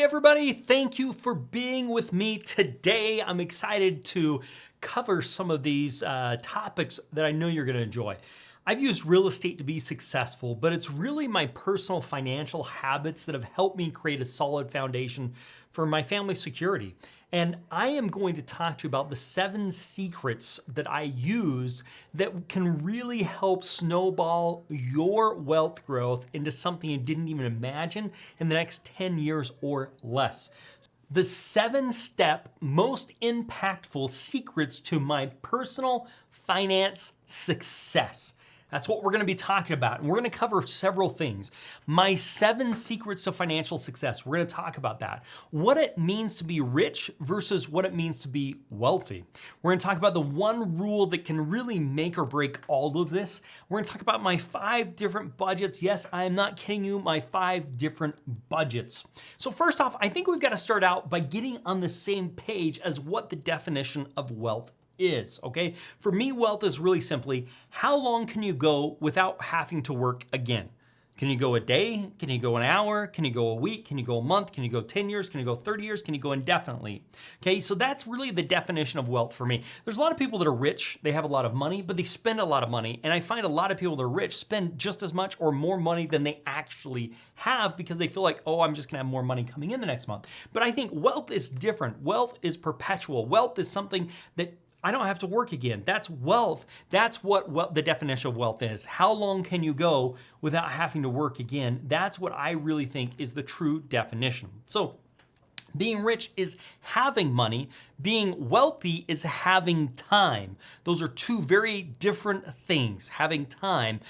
Hey everybody, thank you for being with me today. I'm excited to cover some of these topics that I know you're going to enjoy. I've used real estate to be successful, but it's really my personal financial habits that have helped me create a solid foundation for my family's security. And I am going to talk to you about the 7 secrets that I use that can really help snowball your wealth growth into something you didn't even imagine in the next 10 years or less. The 7-step most impactful secrets to my personal finance success. That's what we're gonna be talking about. And we're gonna cover several things. My 7 secrets to financial success. We're gonna talk about that. What it means to be rich versus what it means to be wealthy. We're gonna talk about the one rule that can really make or break all of this. We're gonna talk about my 5 different budgets. Yes, I am not kidding you, my 5 different budgets. So first off, I think we've gotta start out by getting on the same page as what the definition of wealth is, okay? For me, wealth is really simply, how long can you go without having to work again? Can you go a day? Can you go an hour? Can you go a week? Can you go a month? Can you go 10 years? Can you go 30 years? Can you go indefinitely? Okay, so that's really the definition of wealth for me. There's a lot of people that are rich, they have a lot of money, but they spend a lot of money. And I find a lot of people that are rich spend just as much or more money than they actually have because they feel like, oh, I'm just gonna have more money coming in the next month. But I think wealth is different. Wealth is perpetual. Wealth is something that I don't have to work again. That's wealth. That's what the definition of wealth is. How long can you go without having to work again? That's what I really think is the true definition. So being rich is having money. Being wealthy is having time. Those are 2 very different things. Having time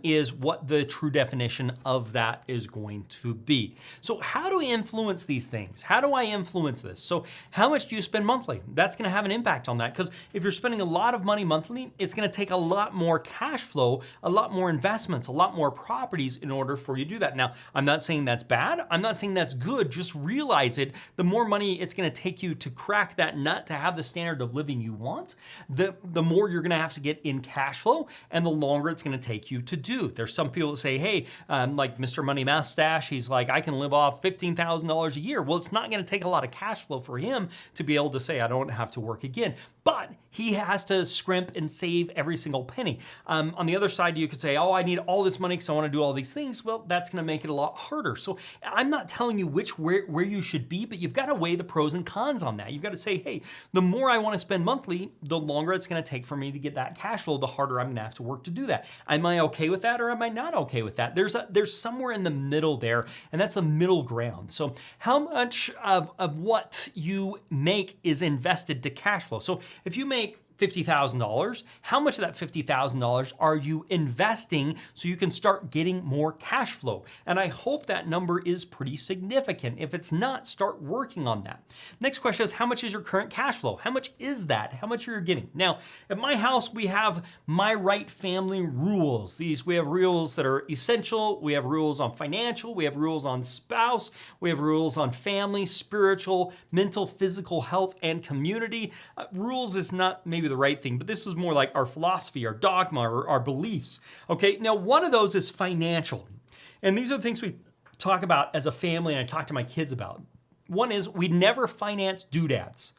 is what the true definition of that is going to be. So how do we influence these things? How do I influence this? So how much do you spend monthly? That's gonna have an impact on that because if you're spending a lot of money monthly, it's gonna take a lot more cash flow, a lot more investments, a lot more properties in order for you to do that. Now, I'm not saying that's bad. I'm not saying that's good. Just realize it. The more money it's gonna take you to crack that nut to have the standard of living you want, the more you're gonna have to get in cash flow and the longer it's gonna take you to do. There's some people that say, hey, like Mr. Money Mustache, he's like, I can live off $15,000 a year. Well, it's not gonna take a lot of cash flow for him to be able to say, I don't have to work again. But he has to scrimp and save every single penny. On the other side, you could say, oh, I need all this money because I want to do all these things. Well, that's going to make it a lot harder. So I'm not telling you where you should be, but you've got to weigh the pros and cons on that. You've got to say, hey, the more I want to spend monthly, the longer it's going to take for me to get that cash flow, the harder I'm going to have to work to do that. Am I okay with that or am I not okay with that? There's somewhere in the middle there, and that's the middle ground. So how much of what you make is invested to cash flow? So if you make $50,000, how much of that $50,000 are you investing so you can start getting more cash flow? And I hope that number is pretty significant. If it's not, start working on that. Next question is, how much is your current cash flow? How much is that? How much are you getting? Now, at my house, we have my right family rules. We have rules that are essential. We have rules on financial. We have rules on spouse. We have rules on family, spiritual, mental, physical health, and community. Rules is not maybe the right thing, but this is more like our philosophy, our dogma, or our beliefs. Okay, now one of those is financial. And these are the things we talk about as a family and I talk to my kids about. One is we never finance doodads.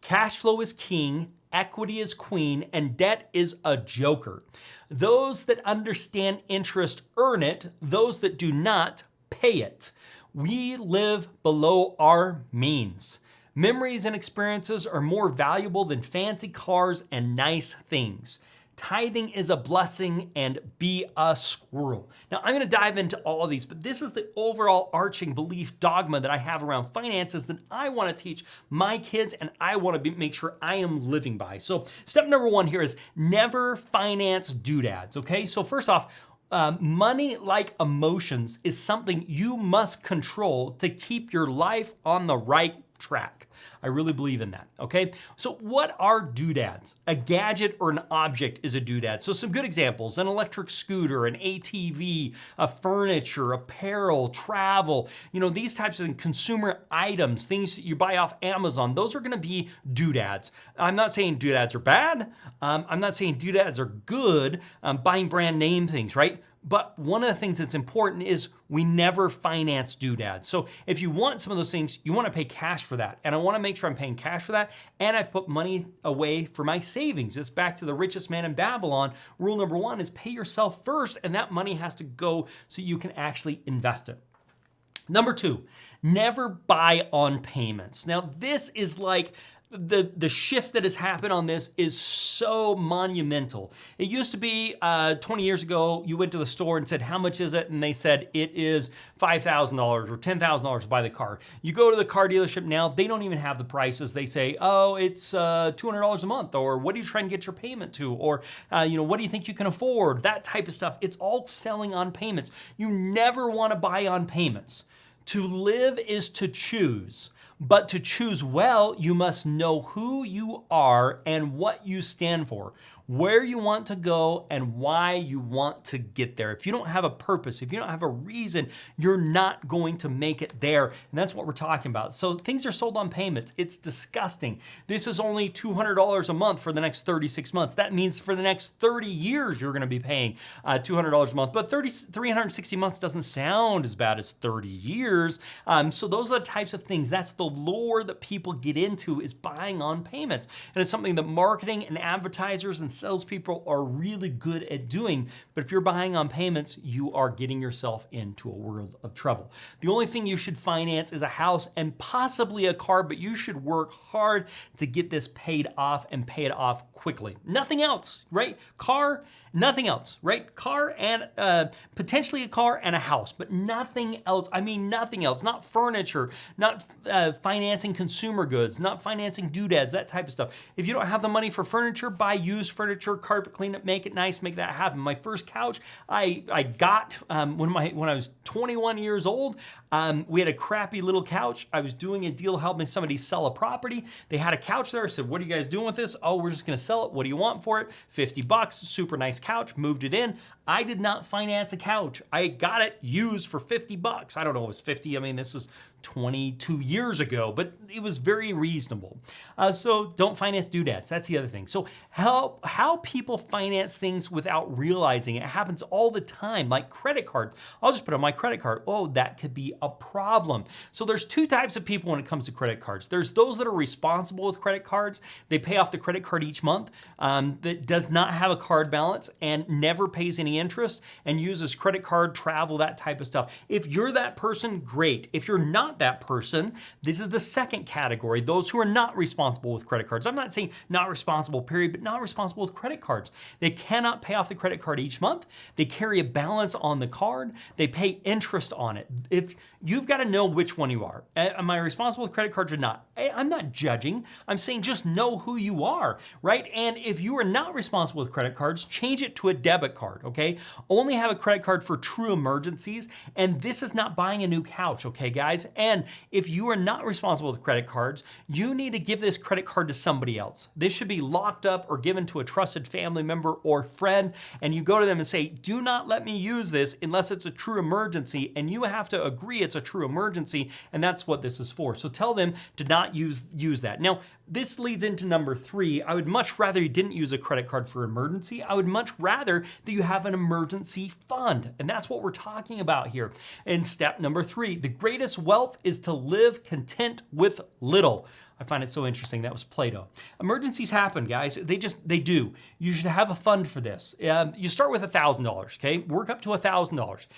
Cash flow is king, equity is queen, and debt is a joker. Those that understand interest earn it, those that do not pay it. We live below our means. Memories and experiences are more valuable than fancy cars and nice things. Tithing is a blessing and be a squirrel. Now, I'm going to dive into all of these, but this is the overall arching belief dogma that I have around finances that I want to teach my kids and I want to make sure I am living by. So step number 1 here is never finance doodads, okay? So first off, money, like emotions, is something you must control to keep your life on the right track. I really believe in that, okay? So what are doodads? A gadget or an object is a doodad. So some good examples: an electric scooter, an ATV, a furniture, apparel, travel, these types of consumer items, things that you buy off Amazon, those are gonna be doodads. I'm not saying doodads are bad. I'm not saying doodads are good, buying brand name things, right? But one of the things that's important is we never finance doodads. So if you want some of those things, you want to pay cash for that. And I want to make sure I'm paying cash for that. And I've put money away for my savings. It's back to the richest man in Babylon. Rule number one is pay yourself first, and that money has to go so you can actually invest it. Number two, never buy on payments. Now, this is like the shift that has happened on this is so monumental. It used to be 20 years ago, you went to the store and said, how much is it? And they said, it is $5,000 or $10,000 to buy the car. You go to the car dealership now, they don't even have the prices. They say, oh, it's $200 a month, or what are you trying to get your payment to? Or, what do you think you can afford? That type of stuff. It's all selling on payments. You never want to buy on payments. To live is to choose. But to choose well, you must know who you are and what you stand for, where you want to go and why you want to get there. If you don't have a purpose, if you don't have a reason, you're not going to make it there. And that's what we're talking about. So things are sold on payments. It's disgusting. This is only $200 a month for the next 36 months. That means for the next 30 years, you're going to be paying $200 a month. But 360 months doesn't sound as bad as 30 years. So those are the types of things. That's the lure that people get into, is buying on payments. And it's something that marketing and advertisers and salespeople are really good at doing. But if you're buying on payments, you are getting yourself into a world of trouble. The only thing you should finance is a house and possibly a car, but you should work hard to get this paid off and pay it off quickly. Nothing else, right? Car, nothing else, right? Car and potentially a car and a house, but nothing else. I mean, nothing else. Not furniture, not financing consumer goods, not financing doodads, that type of stuff. If you don't have the money for furniture, buy used furniture, carpet clean it, make it nice, make that happen. My first couch I got when I was 21 years old. We had a crappy little couch. I was doing a deal helping somebody sell a property. They had a couch there. I said, what are you guys doing with this? Oh, we're just gonna sell it. What do you want for it? $50, super nice couch, moved it in. I did not finance a couch. I got it used for $50. I don't know if it was 50. I mean, this is 22 years ago, but it was very reasonable. So don't finance doodads. That's the other thing. So how people finance things without realizing it happens all the time, like credit cards. I'll just put on my credit card. Oh, that could be a problem. So there's two types of people when it comes to credit cards. There's those that are responsible with credit cards. They pay off the credit card each month, that does not have a card balance and never pays any interest and uses credit card, travel, that type of stuff. If you're that person, great. If you're not that person, this is the second category, those who are not responsible with credit cards. I'm not saying not responsible, period, but not responsible with credit cards. They cannot pay off the credit card each month. They carry a balance on the card. They pay interest on it. If you've got to know which one you are. Am I responsible with credit cards or not? I'm not judging. I'm saying just know who you are, right? And if you are not responsible with credit cards, change it to a debit card, okay? Only have a credit card for true emergencies. And this is not buying a new couch, okay, guys? And if you are not responsible with credit cards, you need to give this credit card to somebody else. This should be locked up or given to a trusted family member or friend. And you go to them and say, do not let me use this unless it's a true emergency. And you have to agree it's a true emergency. And that's what this is for. So tell them to not use that. Now, this leads into number 3. I would much rather you didn't use a credit card for emergency. I would much rather that you have an emergency fund. And that's what we're talking about here. In step number 3, the greatest wealth is to live content with little. I find it so interesting. That was Plato. Emergencies happen, guys. They do. You should have a fund for this. You start with $1,000, okay? Work up to $1,000.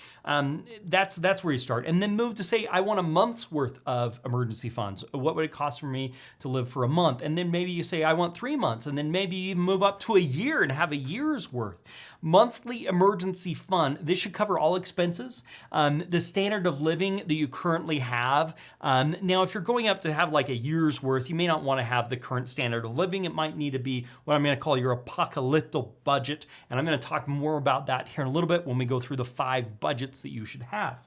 That's where you start. And then move to say, I want a month's worth of emergency funds. What would it cost for me to live for a month? And then maybe you say, I want 3 months. And then maybe you even move up to a year and have a year's worth. Monthly emergency fund. This should cover all expenses, the standard of living that you currently have. Now, if you're going up to have like a year's worth, you may not want to have the current standard of living. It might need to be what I'm going to call your apocalyptic budget. And I'm going to talk more about that here in a little bit when we go through the 5 budgets that you should have.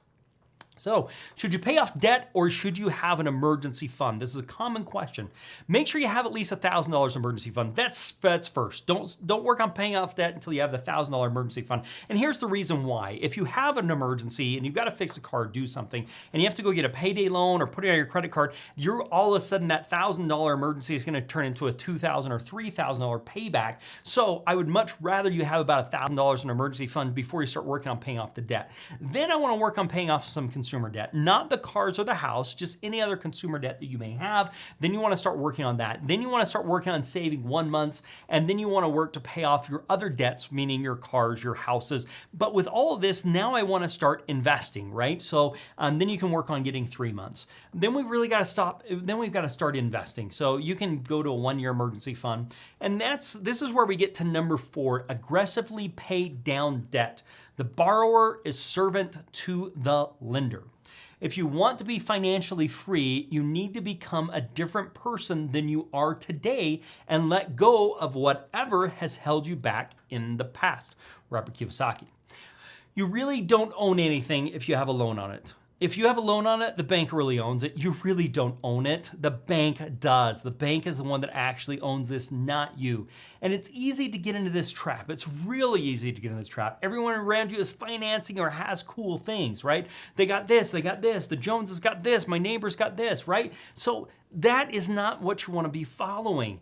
So, should you pay off debt or should you have an emergency fund? This is a common question. Make sure you have at least $1,000 emergency fund. That's first. Don't work on paying off debt until you have the $1,000 emergency fund. And here's the reason why. If you have an emergency and you've got to fix a car or do something, and you have to go get a payday loan or put it on your credit card, you're all of a sudden that $1,000 emergency is going to turn into a $2,000 or $3,000 payback. So I would much rather you have about $1,000 in an emergency fund before you start working on paying off the debt. Then I want to work on paying off some consumer debt, not the cars or the house, just any other consumer debt that you may have. Then you want to start working on that. Then you want to start working on saving 1 month, and then you want to work to pay off your other debts, meaning your cars, your houses. But with all of this, now I want to start investing, right? So then you can work on getting 3 months. Then we really got to stop. Then we've got to start investing. So you can go to a 1-year emergency fund, and this is where we get to number 4: aggressively pay down debt. The borrower is servant to the lender. If you want to be financially free, you need to become a different person than you are today and let go of whatever has held you back in the past. Robert Kiyosaki. You really don't own anything if you have a loan on it. If you have a loan on it, the bank really owns it. You really don't own it. The bank does. The bank is the one that actually owns this, not you. And it's easy to get into this trap. It's really easy to get in this trap. Everyone around you is financing or has cool things, right? They got this, they got this, the Joneses got this, my neighbor's got this, right? So that is not what you want to be following.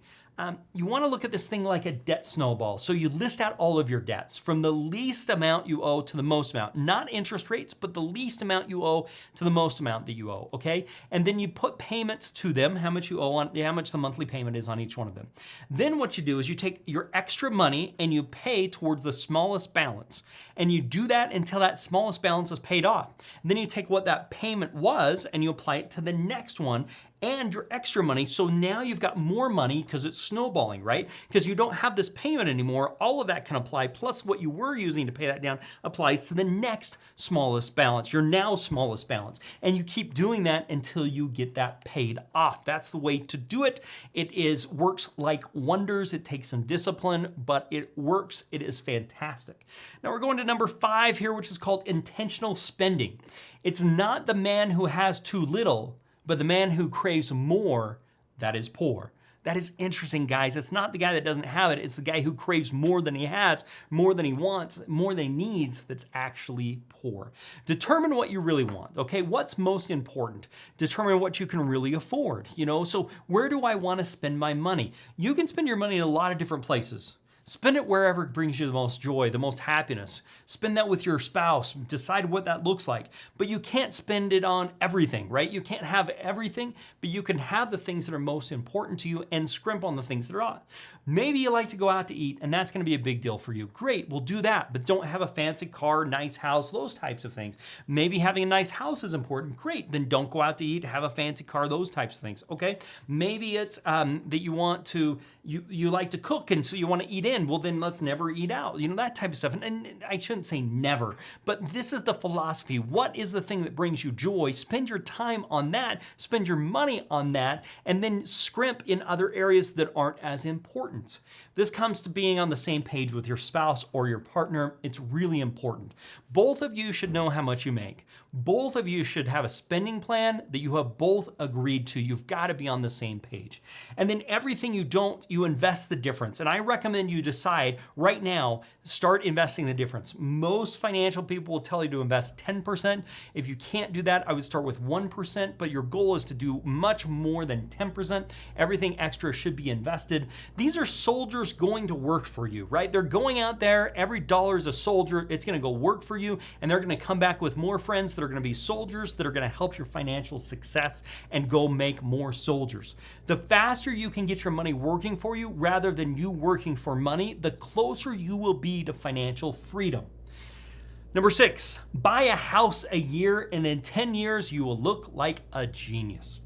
You want to look at this thing like a debt snowball. So you list out all of your debts from the least amount you owe to the most amount, not interest rates, but the least amount you owe to the most amount that you owe, okay? And then you put payments to them, how much you owe on, how much the monthly payment is on each one of them. Then what you do is you take your extra money and you pay towards the smallest balance. And you do that until that smallest balance is paid off. And then you take what that payment was and you apply it to the next one and your extra money. So now you've got more money because it's snowballing, right? Because you don't have this payment anymore. All of that can apply, plus what you were using to pay that down applies to the next smallest balance, your now smallest balance. And you keep doing that until you get that paid off. That's the way to do it. It works like wonders. It takes some discipline, but it works. It is fantastic. Now we're going to number 5 here, which is called intentional spending. It's not the man who has too little, but the man who craves more, that is poor. That is interesting, guys. It's not the guy that doesn't have it. It's the guy who craves more than he has, more than he wants, more than he needs, that's actually poor. Determine what you really want, okay? What's most important? Determine what you can really afford, So where do I want to spend my money? You can spend your money in a lot of different places. Spend it wherever brings you the most joy, the most happiness. Spend that with your spouse. Decide what that looks like. But you can't spend it on everything, right? You can't have everything, but you can have the things that are most important to you and scrimp on the things that are not. Maybe you like to go out to eat, and that's going to be a big deal for you. Great, we'll do that, but don't have a fancy car, nice house, those types of things. Maybe having a nice house is important. Great, then don't go out to eat, have a fancy car, those types of things, okay? Maybe it's that you want to, you like to cook, and so you want to eat in. Well, then let's never eat out, that type of stuff. And I shouldn't say never, but this is the philosophy. What is the thing that brings you joy? Spend your time on that, spend your money on that, and then scrimp in other areas that aren't as important. This comes to being on the same page with your spouse or your partner. It's really important. Both of you should know how much you make. Both of you should have a spending plan that you have both agreed to. You've got to be on the same page. And then everything you don't, you invest the difference. And I recommend you decide right now, start investing the difference. Most financial people will tell you to invest 10%. If you can't do that, I would start with 1%, but your goal is to do much more than 10%. Everything extra should be invested. These are soldiers going to work for you, right? They're going out there. Every dollar is a soldier. It's going to go work for you, and they're going to come back with more friends that are going to be soldiers that are going to help your financial success and go make more soldiers. The faster you can get your money working for you rather than you working for money, the closer you will be to financial freedom. Number 6, buy a house a year, and in 10 years, you will look like a genius.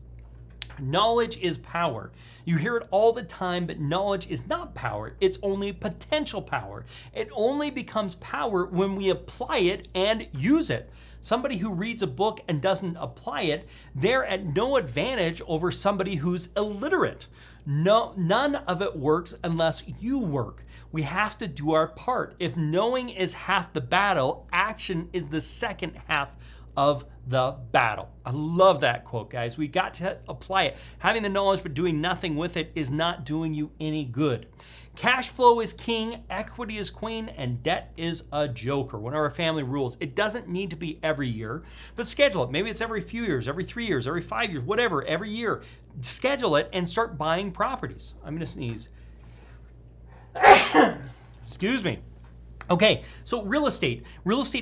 Knowledge is power. You hear it all the time, but knowledge is not power. It's only potential power. It only becomes power when we apply it and use it. Somebody who reads a book and doesn't apply it, they're at no advantage over somebody who's illiterate. No, none of it works unless you work. We have to do our part. If knowing is half the battle, action is the second half of the battle. I love that quote, guys. We got to apply it. Having the knowledge but doing nothing with it is not doing you any good. Cash flow is king, equity is queen, and debt is a joker. One of our family rules. It doesn't need to be every year, but schedule it. Maybe it's every few years, every 3 years, every 5 years, whatever, every year. Schedule it and start buying properties. I'm gonna sneeze. Excuse me. Okay, so real estate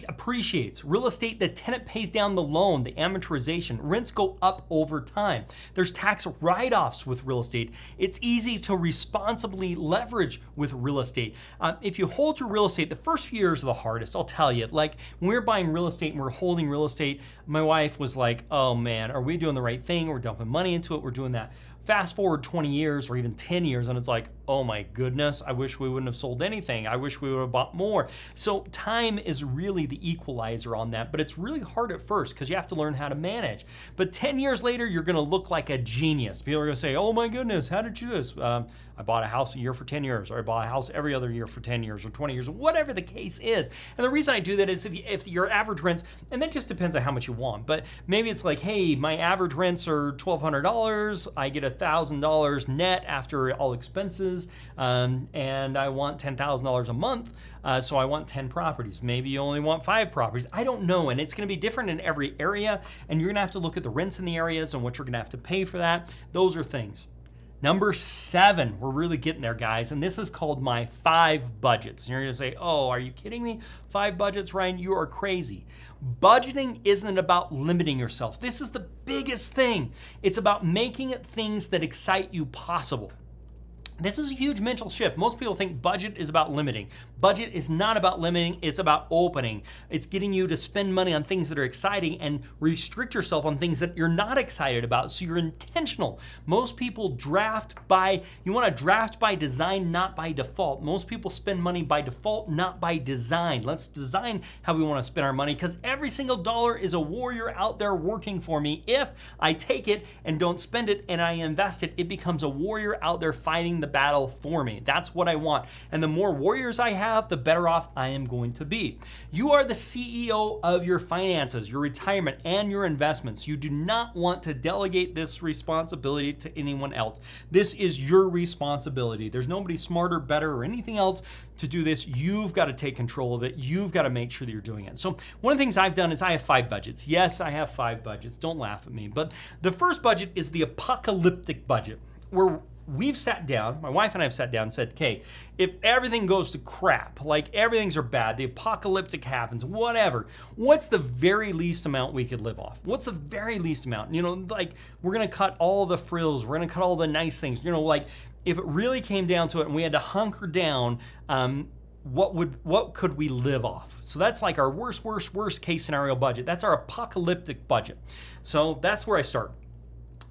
appreciates. Real estate, the tenant pays down the loan, the amortization. Rents go up over time. There's tax write-offs with real estate. It's easy to responsibly leverage with real estate. If you hold your real estate, the first few years are the hardest, I'll tell you. Like when we're buying real estate and we're holding real estate, my wife was like, oh man, are we doing the right thing? We're dumping money into it, we're doing that. Fast forward 20 years or even 10 years and it's like, oh my goodness, I wish we wouldn't have sold anything. I wish we would have bought more. So time is really the equalizer on that, but it's really hard at first because you have to learn how to manage. But 10 years later, you're gonna look like a genius. People are gonna say, oh my goodness, how did you do this? I bought a house a year for 10 years, or I bought a house every other year for 10 years or 20 years, whatever the case is. And the reason I do that is if your average rents, and that just depends on how much you want, but maybe it's like, hey, my average rents are $1,200, I get $1,000 net after all expenses, and I want $10,000 a month, so I want 10 properties. Maybe you only want 5 properties. I don't know, and it's gonna be different in every area, and you're gonna have to look at the rents in the areas and what you're gonna have to pay for that. Those are things. Number 7, we're really getting there, guys, and this is called my 5 budgets. And you're gonna say, oh, are you kidding me? 5 budgets, Ryan? You are crazy. Budgeting isn't about limiting yourself. This is the biggest thing. It's about making it things that excite you possible. This is a huge mental shift. Most people think budget is about limiting. Budget is not about limiting, it's about opening. It's getting you to spend money on things that are exciting and restrict yourself on things that you're not excited about, so you're intentional. Most people you wanna draft by design, not by default. Most people spend money by default, not by design. Let's design how we wanna spend our money, because every single dollar is a warrior out there working for me. If I take it and don't spend it and I invest it, it becomes a warrior out there fighting the battle for me. That's what I want. And the more warriors I have, the better off I am going to be. You are the CEO of your finances, your retirement, and your investments. You do not want to delegate this responsibility to anyone else. This is your responsibility. There's nobody smarter, better, or anything else to do this. You've got to take control of it. You've got to make sure that you're doing it. So one of the things I've done is I have 5 budgets. Yes, I have 5 budgets. Don't laugh at me. But the first budget is the apocalyptic budget, where we've sat down, my wife and I have sat down and said, okay, if everything goes to crap, like everything's are bad, the apocalyptic happens, whatever, what's the very least amount we could live off? What's the very least amount? You know, like we're gonna cut all the frills, we're gonna cut all the nice things, you know, like if it really came down to it and we had to hunker down, what could we live off? So that's like our worst case scenario budget. That's our apocalyptic budget. So that's where I start.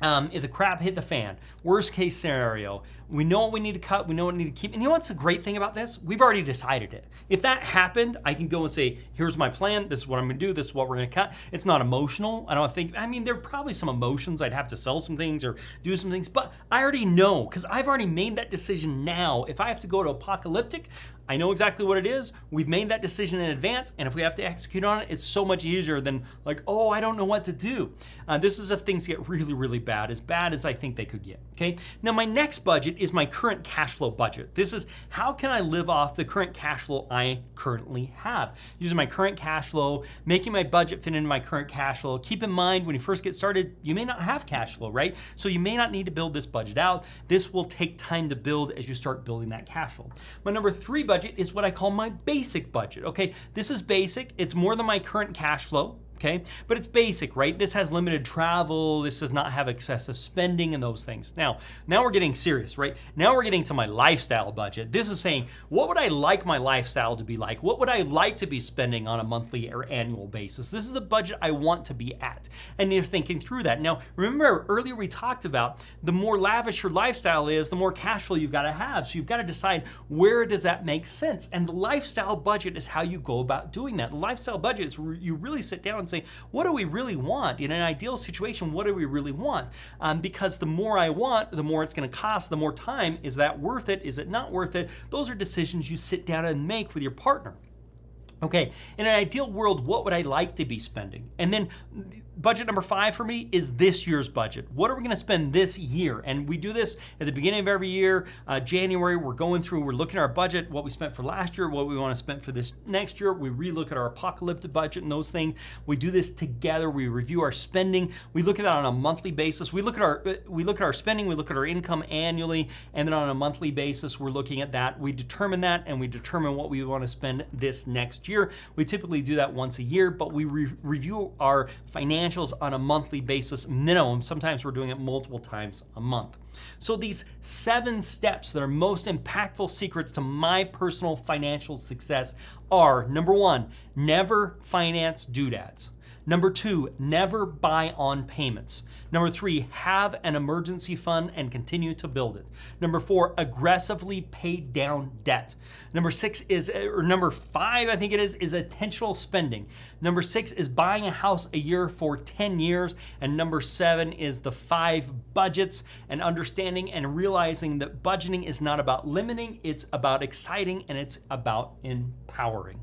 If the crap hit the fan, worst case scenario, we know what we need to cut, we know what we need to keep. And you know what's the great thing about this? We've already decided it. If that happened, I can go and say, here's my plan, this is what I'm gonna do, this is what we're gonna cut. It's not emotional. I mean, there are probably some emotions. I'd have to sell some things or do some things, but I already know, because I've already made that decision now. If I have to go to apocalyptic, I know exactly what it is. We've made that decision in advance, and if we have to execute on it, it's so much easier than like, oh, I don't know what to do. This is if things get really bad as I think they could get, okay? Now, my next budget is my current cash flow budget. This is how can I live off the current cash flow I currently have? Using my current cash flow, making my budget fit into my current cash flow. Keep in mind, when you first get started, you may not have cash flow, right? So you may not need to build this budget out. This will take time to build as you start building that cash flow. My number 3 budget is what I call my basic budget, okay? This is basic. It's more than my current cash flow, okay? But it's basic, right? This has limited travel. This does not have excessive spending and those things. Now we're getting serious, right? Now we're getting to my lifestyle budget. This is saying, what would I like my lifestyle to be like? What would I like to be spending on a monthly or annual basis? This is the budget I want to be at. And you're thinking through that. Now, remember earlier we talked about the more lavish your lifestyle is, the more cash flow you've got to have. So you've got to decide, where does that make sense? And the lifestyle budget is how you go about doing that. The lifestyle budget is you really sit down and say, what do we really want? In an ideal situation, what do we really want? Because the more I want, the more it's gonna cost, the more time. Is that worth it? Is it not worth it? Those are decisions you sit down and make with your partner. Okay, in an ideal world, what would I like to be spending? And then budget number 5 for me is this year's budget. What are we gonna spend this year? And we do this at the beginning of every year. January, we're going through, we're looking at our budget, what we spent for last year, what we wanna spend for this next year. We relook at our apocalyptic budget and those things. We do this together. We review our spending. We look at that on a monthly basis. We look at our spending, we look at our income annually, and then on a monthly basis, we're looking at that. We determine that, and we determine what we wanna spend this next year. We typically do that once a year, but we review our financials on a monthly basis minimum. Sometimes we're doing it multiple times a month. So these 7 steps that are most impactful secrets to my personal financial success are: number 1, never finance doodads. Number 2, never buy on payments. Number 3, have an emergency fund and continue to build it. Number 4, aggressively pay down debt. Number 5, I think it is intentional spending. Number 6 is buying a house a year for 10 years. And number 7 is the 5 budgets, and understanding and realizing that budgeting is not about limiting, it's about exciting, and it's about empowering.